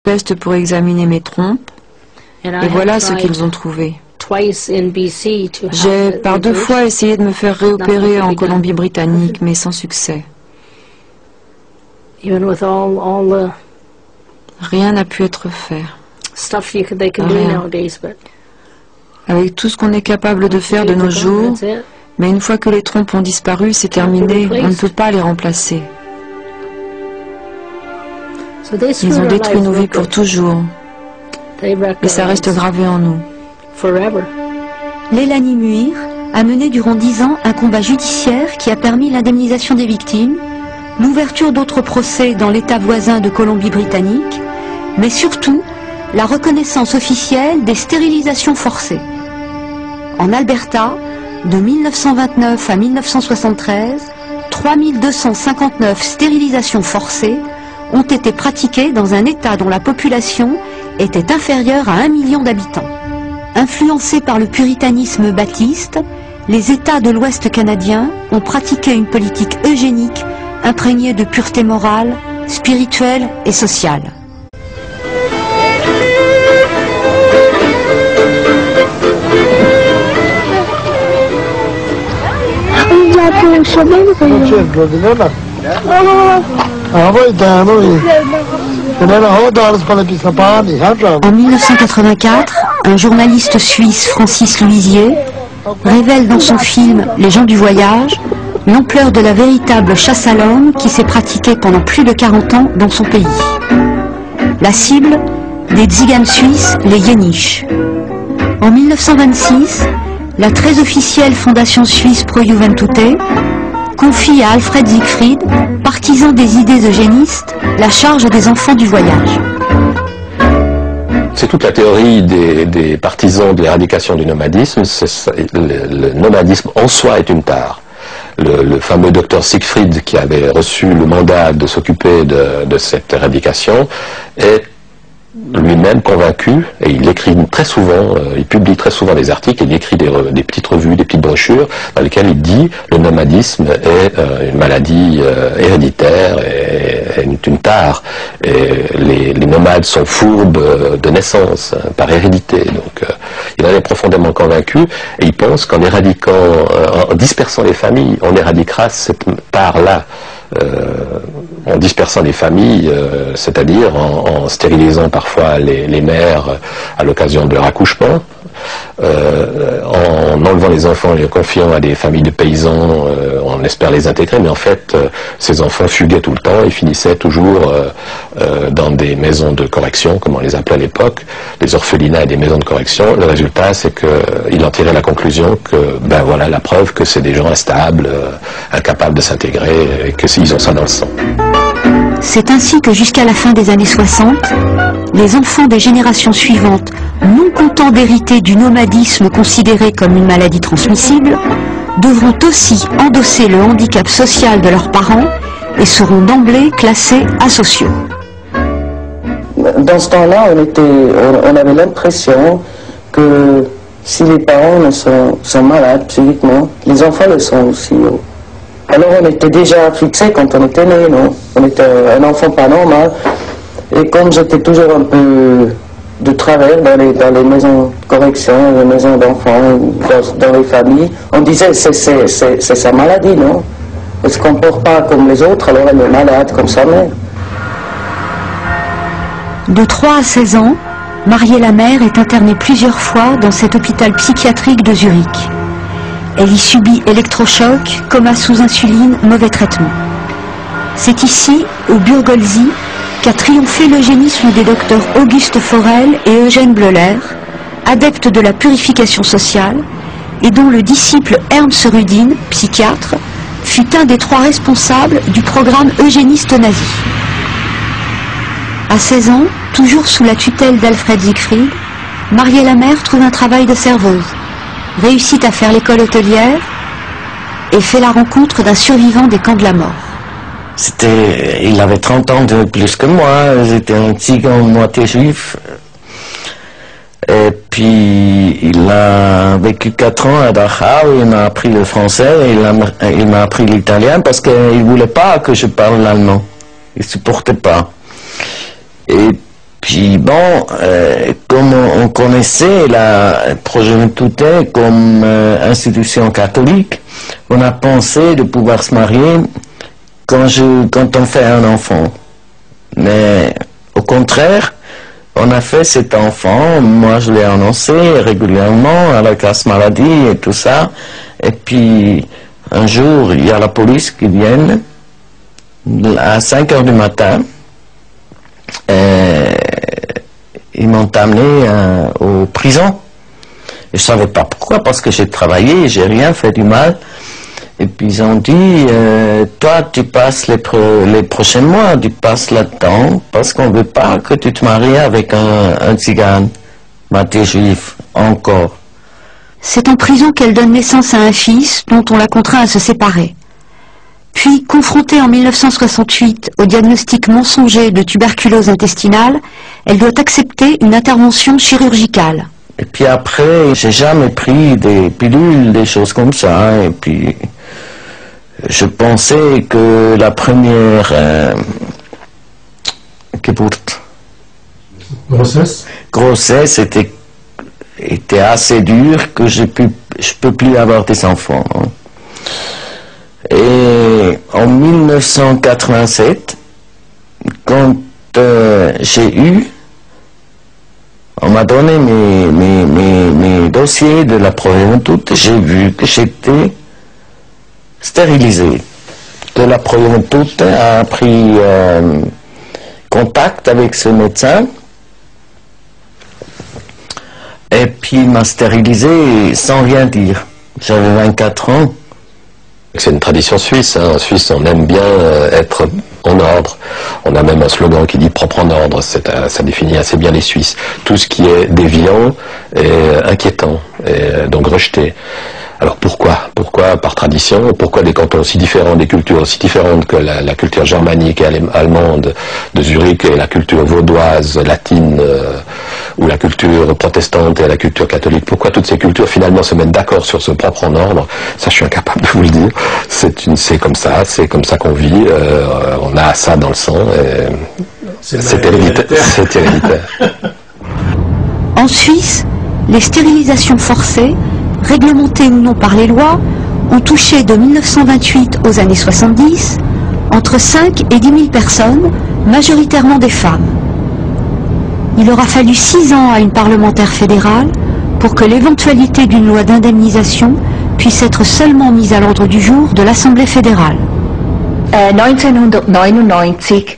peste pour examiner mes trompes, et voilà ce qu'ils ont trouvé. J'ai par 2 fois essayé de me faire réopérer en Colombie-Britannique, mais sans succès. Rien n'a pu être fait. Rien. Avec tout ce qu'on est capable de faire de nos jours, mais une fois que les trompes ont disparu, c'est terminé, on ne peut pas les remplacer. Ils ont détruit nos vies pour toujours, et ça reste gravé en nous. Lelani Muir a mené durant 10 ans un combat judiciaire qui a permis l'indemnisation des victimes, l'ouverture d'autres procès dans l'État voisin de Colombie-Britannique, mais surtout la reconnaissance officielle des stérilisations forcées. En Alberta, de 1929 à 1973, 3259 stérilisations forcées ont été pratiquées dans un État dont la population était inférieure à 1 million d'habitants. Influencés par le puritanisme baptiste, les États de l'Ouest canadien ont pratiqué une politique eugénique imprégnée de pureté morale, spirituelle et sociale. En 1984, un journaliste suisse, Francis Louisier, révèle dans son film « Les gens du voyage » l'ampleur de la véritable chasse à l'homme qui s'est pratiquée pendant plus de 40 ans dans son pays. La cible, des tziganes suisses, les Yéniches. En 1926, la très officielle Fondation suisse Pro Juventute confie à Alfred Siegfried, partisan des idées eugénistes, la charge des enfants du voyage. C'est toute la théorie des partisans de l'éradication du nomadisme. Le nomadisme en soi est une tare. Le fameux docteur Siegfried, qui avait reçu le mandat de s'occuper de cette éradication, est lui-même convaincu, et il écrit très souvent, il publie très souvent des articles, il écrit des petites revues, des petites brochures, dans lesquelles il dit le nomadisme est une maladie héréditaire et une tare. Et les nomades sont fourbes de naissance, par hérédité. Donc il en est profondément convaincu, et il pense qu'en éradiquant, en dispersant les familles, on éradiquera cette tare-là. En dispersant les familles, c'est-à-dire en stérilisant parfois les mères à l'occasion de leur accouchement, en enlevant les enfants et les confiant à des familles de paysans, on espère les intégrer, mais en fait ces enfants fuguaient tout le temps et finissaient toujours dans des maisons de correction, comme on les appelait à l'époque, des orphelinats et des maisons de correction. Le résultat, c'est qu'il en tirait la conclusion que, ben voilà la preuve que c'est des gens instables, incapables de s'intégrer, et que s'ils ont ça dans le sang. C'est ainsi que jusqu'à la fin des années 60, les enfants des générations suivantes, non contents d'hériter du nomadisme considéré comme une maladie transmissible, devront aussi endosser le handicap social de leurs parents et seront d'emblée classés asociaux. Dans ce temps-là, on avait l'impression que si les parents sont malades psychiquement, les enfants le sont aussi. Alors on était déjà fixé quand on était né, non? On était un enfant pas normal. Et comme j'étais toujours un peu de travers dans les maisons de correction, les maisons d'enfants, dans les familles, on disait c'est sa maladie, non? Elle ne se comporte pas comme les autres, alors elle est malade comme sa mère. De 3 à 16 ans, Mariella Mère est internée plusieurs fois dans cet hôpital psychiatrique de Zurich. Elle y subit électrochocs, coma sous insuline, mauvais traitement. C'est ici, au Burgolzi, qu'a triomphé l'eugénisme des docteurs Auguste Forel et Eugène Bleuler, adeptes de la purification sociale, et dont le disciple Ernst Rudin, psychiatre, fut un des 3 responsables du programme eugéniste nazi. À 16 ans, toujours sous la tutelle d'Alfred Siegfried, Mariella Mère trouve un travail de serveuse, réussit à faire l'école hôtelière et fait la rencontre d'un survivant des camps de la mort. Il avait 30 ans de plus que moi, j'étais un tzigan moitié juif. Et puis il a vécu 4 ans à Dachau, il m'a appris le français et il m'a appris l'italien parce qu'il ne voulait pas que je parle l'allemand. Il ne supportait pas. Et puis bon, comme on connaissait la Progenitute comme institution catholique, on a pensé de pouvoir se marier quand on fait un enfant. Mais au contraire, on a fait cet enfant, moi je l'ai annoncé régulièrement à la casse maladie et tout ça, et puis un jour il y a la police qui vient à 5 heures du matin, et ils m'ont amené aux prisons. Et je savais pas pourquoi, parce que j'ai travaillé, j'ai rien fait du mal. Et puis ils ont dit, toi tu passes les prochains mois, tu passes là-dedans, parce qu'on veut pas que tu te maries avec un tzigane, maté juif, encore. C'est en prison qu'elle donne naissance à un fils dont on la contraint à se séparer. Puis, confrontée en 1968 au diagnostic mensonger de tuberculose intestinale, elle doit accepter une intervention chirurgicale. Et puis après, j'ai jamais pris des pilules, des choses comme ça, et puis je pensais que la première grossesse était assez dure que je peux plus avoir des enfants. Hein. Et en 1987, quand on m'a donné mes dossiers de la Progenitute, j'ai vu que j'étais stérilisé. Que la Progenitute a pris contact avec ce médecin et puis il m'a stérilisé sans rien dire. J'avais 24 ans. C'est une tradition suisse. Hein. En Suisse, on aime bien être en ordre. On a même un slogan qui dit propre en ordre. Ça définit assez bien les Suisses. Tout ce qui est déviant est inquiétant et donc rejeté. Alors pourquoi par tradition? Pourquoi des cantons aussi différents, des cultures aussi différentes que la culture germanique et allemande de Zurich et la culture vaudoise, latine ou la culture protestante et la culture catholique? Pourquoi toutes ces cultures finalement se mettent d'accord sur ce propre en ordre? Ça, je suis incapable de vous le dire. C'est comme ça qu'on vit. On a ça dans le sang. C'est héréditaire. En Suisse, les stérilisations forcées, réglementées ou non par les lois, ont touché de 1928 aux années 70 entre 5 et 10 000 personnes, majoritairement des femmes. Il aura fallu 6 ans à une parlementaire fédérale pour que l'éventualité d'une loi d'indemnisation puisse être seulement mise à l'ordre du jour de l'Assemblée fédérale. 1999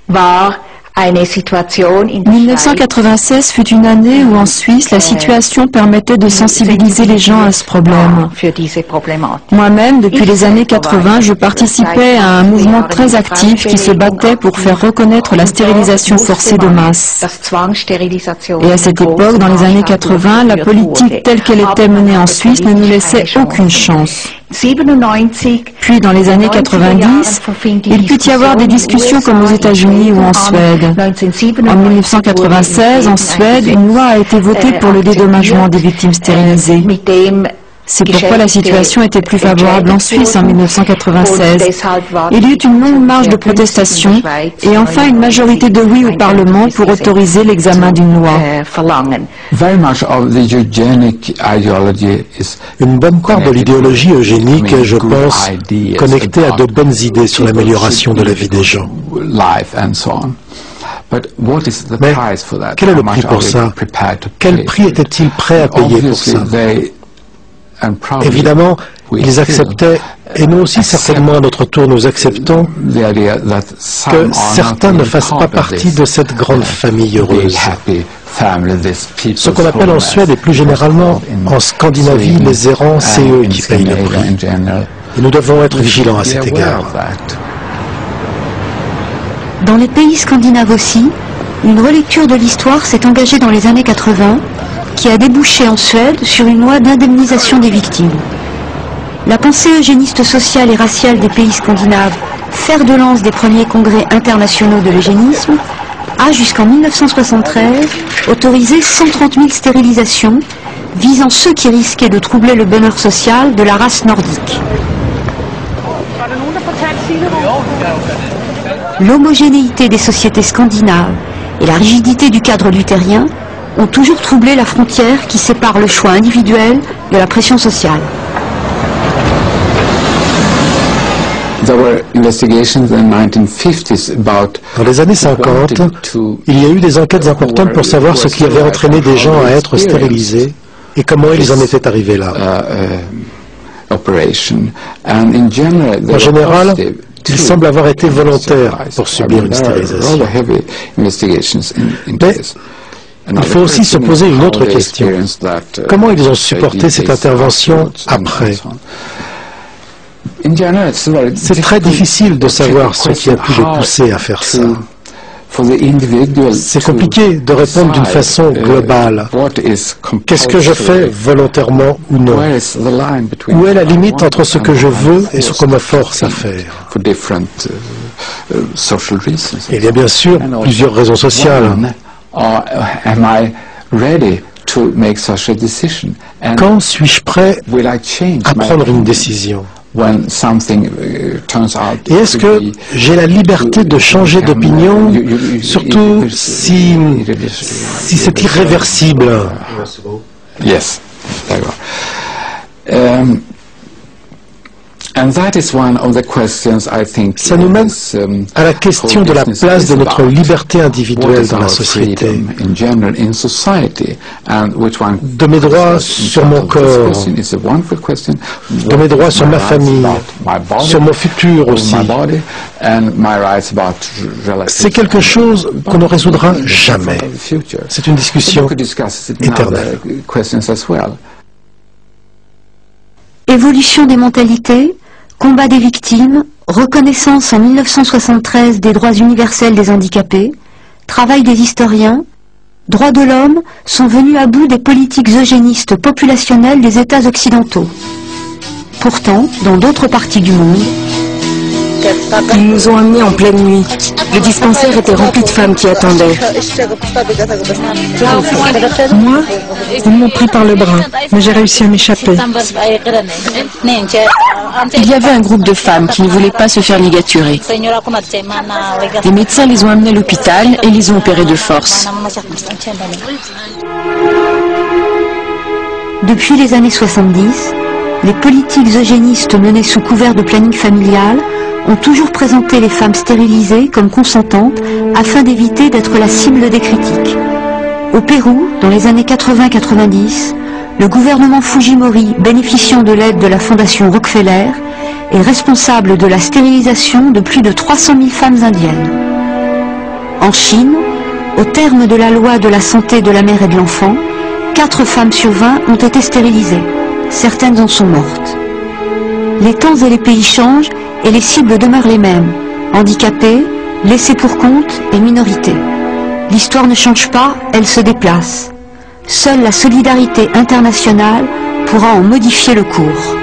war eine Situation in 1996 fut une année où en Suisse la situation permettait de sensibiliser les gens à ce problème. Moi-même, depuis les années 80, je participais à un mouvement très actif qui se battait pour faire reconnaître la stérilisation forcée de masse. Et à cette époque, dans les années 80, la politique telle qu'elle était menée en Suisse ne nous laissait aucune chance. Puis dans les années 90, il put y avoir des discussions comme aux États-Unis ou en Suède. En 1996, en Suède, une loi a été votée pour le dédommagement des victimes stérilisées. C'est pourquoi la situation était plus favorable en Suisse en 1996. Il y eut une longue marche de protestation et enfin une majorité de oui au Parlement pour autoriser l'examen d'une loi. Une bonne part de l'idéologie eugénique, je pense, connectée à de bonnes idées sur l'amélioration de la vie des gens. Mais quel est le prix pour ça? Quel prix étaient-ils prêts à payer pour ça? Évidemment, ils acceptaient, et nous aussi certainement à notre tour nous acceptons, que certains ne fassent pas partie de cette grande famille heureuse. Ce qu'on appelle en Suède et plus généralement en Scandinavie les errants, c'est eux qui payent le prix. Et nous devons être vigilants à cet égard. Dans les pays scandinaves aussi, une relecture de l'histoire s'est engagée dans les années 80, qui a débouché en Suède sur une loi d'indemnisation des victimes. La pensée eugéniste sociale et raciale des pays scandinaves, fer de lance des premiers congrès internationaux de l'eugénisme, a jusqu'en 1973 autorisé 130 000 stérilisations visant ceux qui risquaient de troubler le bonheur social de la race nordique. L'homogénéité des sociétés scandinaves et la rigidité du cadre luthérien ont toujours troublé la frontière qui sépare le choix individuel de la pression sociale. Dans les années 50, il y a eu des enquêtes importantes pour savoir ce qui avait entraîné des gens à être stérilisés et comment ils en étaient arrivés là. En général, ils semblent avoir été volontaires pour subir une stérilisation. Mais il faut aussi se poser une autre question. Comment ils ont supporté cette intervention après ? C'est très difficile de savoir ce qui a pu les pousser à faire ça. C'est compliqué de répondre d'une façon globale. Qu'est-ce que je fais volontairement ou non? Où est la limite entre ce que je veux et ce qu'on me force à faire? Il y a bien sûr plusieurs raisons sociales. Quand suis-je prêt à prendre une décision? Et est-ce que j'ai la liberté de changer d'opinion, surtout si c'est irréversible? Yes, d'accord. Ça nous mène à la question de la place de notre liberté individuelle dans la société, de mes droits sur mon corps, de mes droits sur ma famille, sur mon futur aussi. C'est quelque chose qu'on ne résoudra jamais. C'est une discussion éternelle. Évolution des mentalités, combat des victimes, reconnaissance en 1973 des droits universels des handicapés, travail des historiens, droits de l'homme sont venus à bout des politiques eugénistes populationnelles des États occidentaux. Pourtant, dans d'autres parties du monde, ils nous ont amenés en pleine nuit. Le dispensaire était rempli de femmes qui attendaient. Moi, ils m'ont pris par le bras, mais j'ai réussi à m'échapper. Il y avait un groupe de femmes qui ne voulaient pas se faire ligaturer. Les médecins les ont amenées à l'hôpital et les ont opérées de force. Depuis les années 70, les politiques eugénistes menées sous couvert de planning familial ont toujours présenté les femmes stérilisées comme consentantes afin d'éviter d'être la cible des critiques. Au Pérou, dans les années 80-90, le gouvernement Fujimori, bénéficiant de l'aide de la fondation Rockefeller, est responsable de la stérilisation de plus de 300 000 femmes indiennes. En Chine, au terme de la loi de la santé de la mère et de l'enfant, 4 femmes sur 20 ont été stérilisées. Certaines en sont mortes. Les temps et les pays changent et les cibles demeurent les mêmes. Handicapés, laissés pour compte et minorités. L'histoire ne change pas, elle se déplace. Seule la solidarité internationale pourra en modifier le cours.